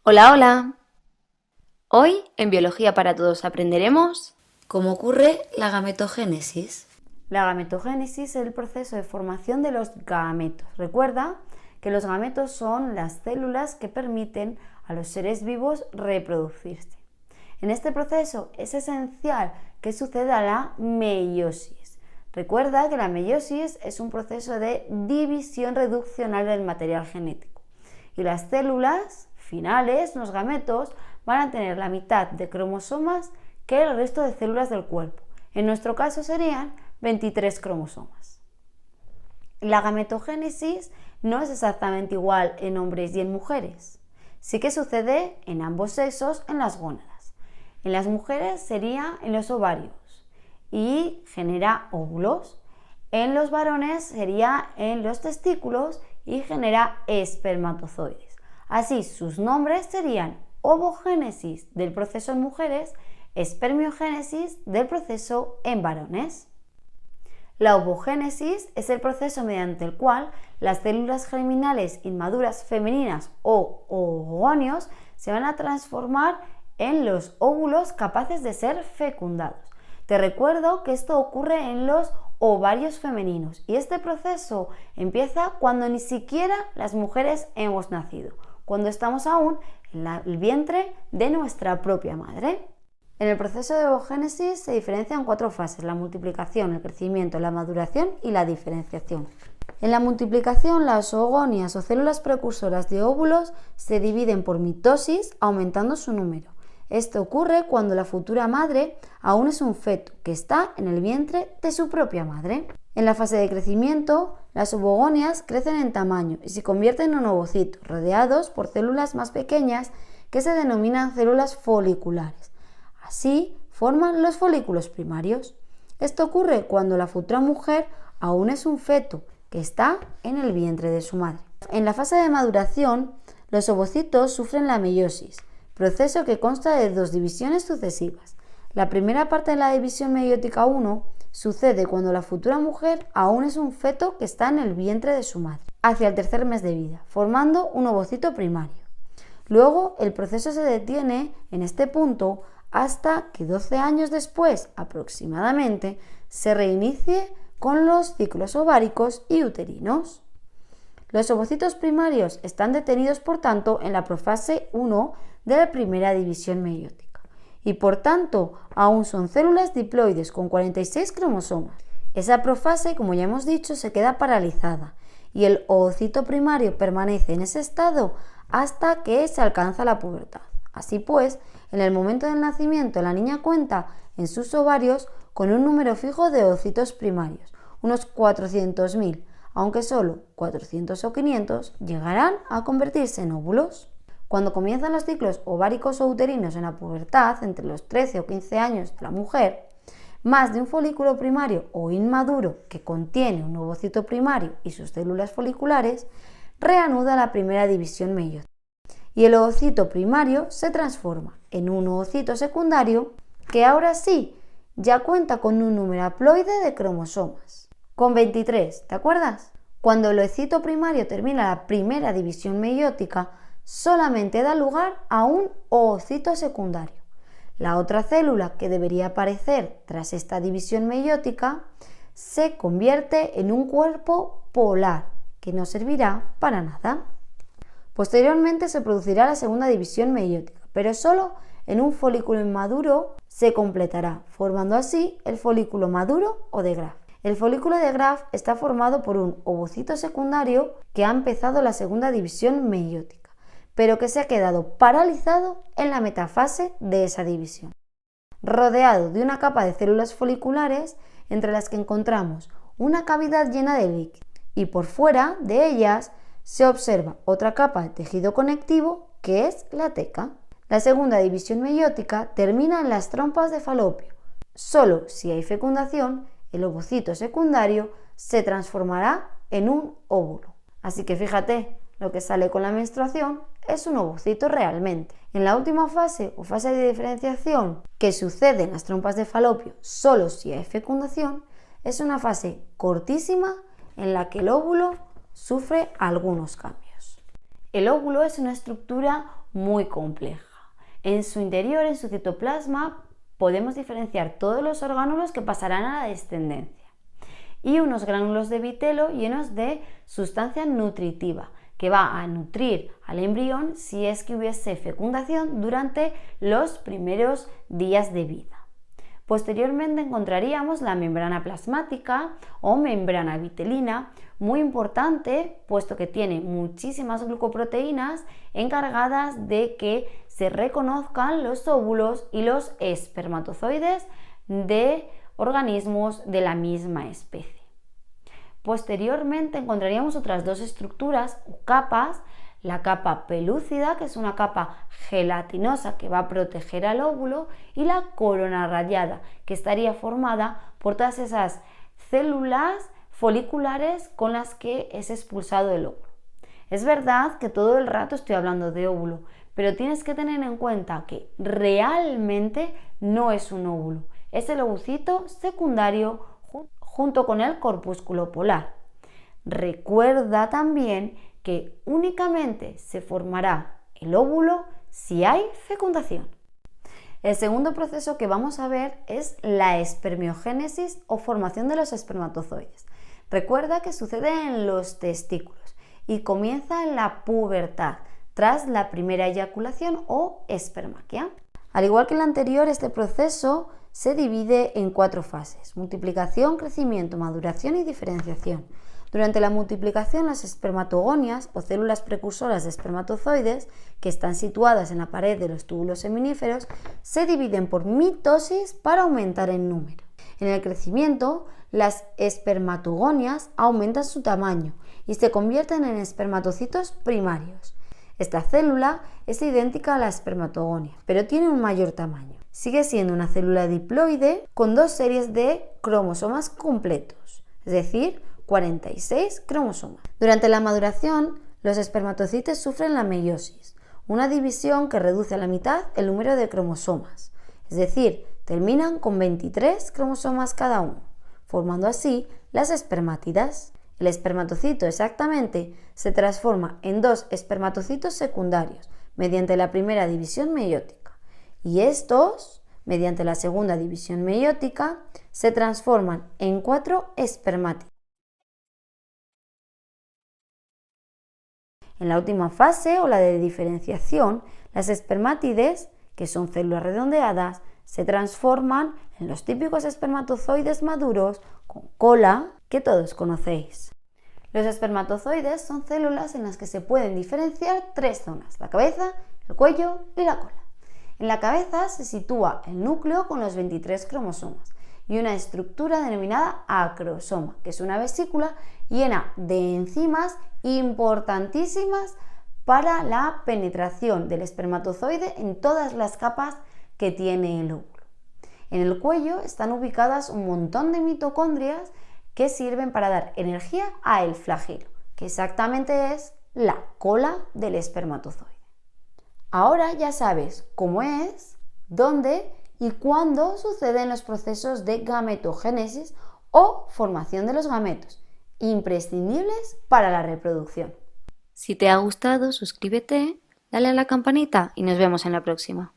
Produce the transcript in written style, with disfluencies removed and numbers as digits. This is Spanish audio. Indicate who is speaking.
Speaker 1: Hola, hola. Hoy en Biología para Todos aprenderemos
Speaker 2: ¿Cómo ocurre la gametogénesis?
Speaker 3: La gametogénesis es el proceso de formación de los gametos. Recuerda que los gametos son las células que permiten a los seres vivos reproducirse. En este proceso es esencial que suceda la meiosis. Recuerda que la meiosis es un proceso de división reduccional del material genético y las células finales, los gametos, van a tener la mitad de cromosomas que el resto de células del cuerpo. En nuestro caso serían 23 cromosomas. La gametogénesis no es exactamente igual en hombres y en mujeres. Sí que sucede en ambos sexos en las gónadas. En las mujeres sería en los ovarios y genera óvulos. En los varones sería en los testículos y genera espermatozoides. Así, sus nombres serían ovogénesis del proceso en mujeres, espermiogénesis del proceso en varones. La ovogénesis es el proceso mediante el cual las células germinales inmaduras femeninas o ovogonios se van a transformar en los óvulos capaces de ser fecundados. Te recuerdo que esto ocurre en los ovarios femeninos y este proceso empieza cuando ni siquiera las mujeres hemos nacido, cuando estamos aún en el vientre de nuestra propia madre. En el proceso de ovogénesis se diferencian 4 fases: la multiplicación, el crecimiento, la maduración y la diferenciación. En la multiplicación, las oogonias o células precursoras de óvulos se dividen por mitosis, aumentando su número. Esto ocurre cuando la futura madre aún es un feto que está en el vientre de su propia madre. En la fase de crecimiento, las ovogonias crecen en tamaño y se convierten en ovocitos, rodeados por células más pequeñas que se denominan células foliculares. Así forman los folículos primarios. Esto ocurre cuando la futura mujer aún es un feto que está en el vientre de su madre. En la fase de maduración, los ovocitos sufren la meiosis, proceso que consta de 2 divisiones sucesivas. La primera parte de la división meiótica 1 sucede cuando la futura mujer aún es un feto que está en el vientre de su madre, hacia el tercer mes de vida, formando un ovocito primario. Luego, el proceso se detiene en este punto hasta que 12 años después, aproximadamente, se reinicie con los ciclos ováricos y uterinos. Los ovocitos primarios están detenidos, por tanto, en la profase 1 de la primera división meiótica y, por tanto, aún son células diploides con 46 cromosomas. Esa profase, como ya hemos dicho, se queda paralizada y el ovocito primario permanece en ese estado hasta que se alcanza la pubertad. Así pues, en el momento del nacimiento, la niña cuenta en sus ovarios con un número fijo de ovocitos primarios, unos 400.000, aunque solo 400 o 500 llegarán a convertirse en óvulos. Cuando comienzan los ciclos ováricos o uterinos en la pubertad, entre los 13 o 15 años de la mujer, más de un folículo primario o inmaduro que contiene un ovocito primario y sus células foliculares reanuda la primera división meiótica y el ovocito primario se transforma en un ovocito secundario que ahora sí ya cuenta con un número haploide de cromosomas, con 23, ¿te acuerdas? Cuando el ovocito primario termina la primera división meiótica, solamente da lugar a un ovocito secundario. La otra célula que debería aparecer tras esta división meiótica se convierte en un cuerpo polar que no servirá para nada. Posteriormente se producirá la segunda división meiótica, pero solo en un folículo inmaduro se completará, formando así el folículo maduro o de Graf. El folículo de Graf está formado por un ovocito secundario que ha empezado la segunda división meiótica, pero que se ha quedado paralizado en la metafase de esa división, rodeado de una capa de células foliculares entre las que encontramos una cavidad llena de líquido y por fuera de ellas se observa otra capa de tejido conectivo que es la teca. La segunda división meiótica termina en las trompas de falopio. Solo si hay fecundación, el ovocito secundario se transformará en un óvulo. Así que fíjate, lo que sale con la menstruación es un ovocito realmente. En la última fase o fase de diferenciación, que sucede en las trompas de falopio solo si hay fecundación, es una fase cortísima en la que el óvulo sufre algunos cambios. El óvulo es una estructura muy compleja. En su interior, en su citoplasma, podemos diferenciar todos los orgánulos que pasarán a la descendencia y unos gránulos de vitelo llenos de sustancia nutritiva que va a nutrir al embrión si es que hubiese fecundación durante los primeros días de vida. Posteriormente encontraríamos la membrana plasmática o membrana vitelina, muy importante puesto que tiene muchísimas glucoproteínas encargadas de que se reconozcan los óvulos y los espermatozoides de organismos de la misma especie. Posteriormente encontraríamos otras dos estructuras o capas, la capa pelúcida, que es una capa gelatinosa que va a proteger al óvulo, y la corona radiada, que estaría formada por todas esas células foliculares con las que es expulsado el óvulo. Es verdad que todo el rato estoy hablando de óvulo, pero tienes que tener en cuenta que realmente no es un óvulo, es el ovocito secundario junto con el corpúsculo polar. Recuerda también que únicamente se formará el óvulo si hay fecundación. El segundo proceso que vamos a ver es la espermiogénesis o formación de los espermatozoides. Recuerda que sucede en los testículos y comienza en la pubertad, tras la primera eyaculación o espermaquia. Al igual que el anterior, este proceso se divide en 4 fases: multiplicación, crecimiento, maduración y diferenciación. Durante la multiplicación, las espermatogonias o células precursoras de espermatozoides, que están situadas en la pared de los túbulos seminíferos, se dividen por mitosis para aumentar en número. En el crecimiento, las espermatogonias aumentan su tamaño y se convierten en espermatocitos primarios. Esta célula es idéntica a la espermatogonia, pero tiene un mayor tamaño. Sigue siendo una célula diploide con 2 series de cromosomas completos, es decir, 46 cromosomas. Durante la maduración, los espermatocitos sufren la meiosis, una división que reduce a la mitad el número de cromosomas, es decir, terminan con 23 cromosomas cada uno, formando así las espermátidas. El espermatocito exactamente se transforma en 2 espermatocitos secundarios mediante la primera división meiótica, y estos, mediante la segunda división meiótica, se transforman en 4 espermátidas. En la última fase, o la de diferenciación, las espermátides, que son células redondeadas, se transforman en los típicos espermatozoides maduros con cola que todos conocéis. Los espermatozoides son células en las que se pueden diferenciar 3 zonas: la cabeza, el cuello y la cola. En la cabeza se sitúa el núcleo con los 23 cromosomas y una estructura denominada acrosoma, que es una vesícula llena de enzimas importantísimas para la penetración del espermatozoide en todas las capas que tiene el óvulo. En el cuello están ubicadas un montón de mitocondrias que sirven para dar energía al flagelo, que exactamente es la cola del espermatozoide. Ahora ya sabes cómo es, dónde y cuándo suceden los procesos de gametogénesis o formación de los gametos, imprescindibles para la reproducción.
Speaker 1: Si te ha gustado, suscríbete, dale a la campanita y nos vemos en la próxima.